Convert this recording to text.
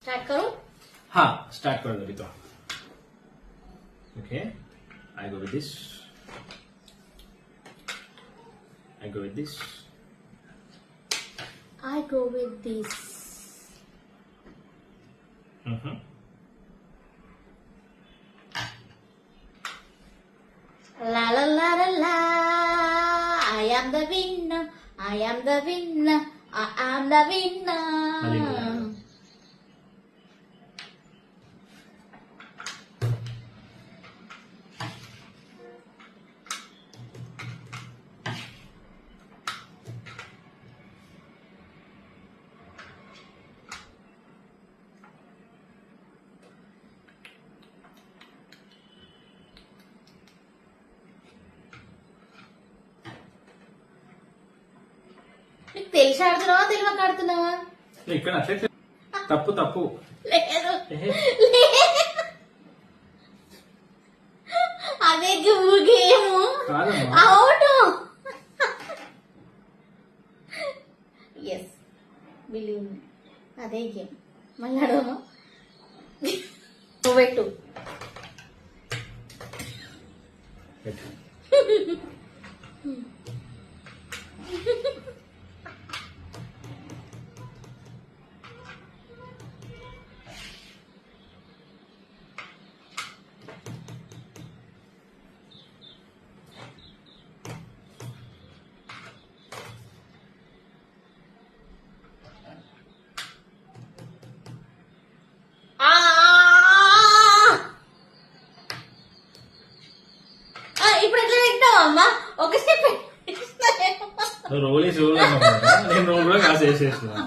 Start करूं? हाँ start कर दो तो okay I go with this I go with this. I go with this. La la la la la. I am the winner. I am the winner. I am the winner. నీకు తెలిసి ఆడుతున్నావా తెలియక ఆడుతున్నావా? ఇక్కడ అట్లే తప్పు తప్పు లేదు అదే game out. Yes believe me అదే గేమ్. మళ్ళీ అడగను నువ్వు పెట్టు. ఇప్పుడు ఎట్లా పెట్టావు అమ్మా? ఒక స్టెప్ రోల్ వేసి రోల్ అన్నమాట. నేను రోల్ కూడా కాసేసేస్తున్నా.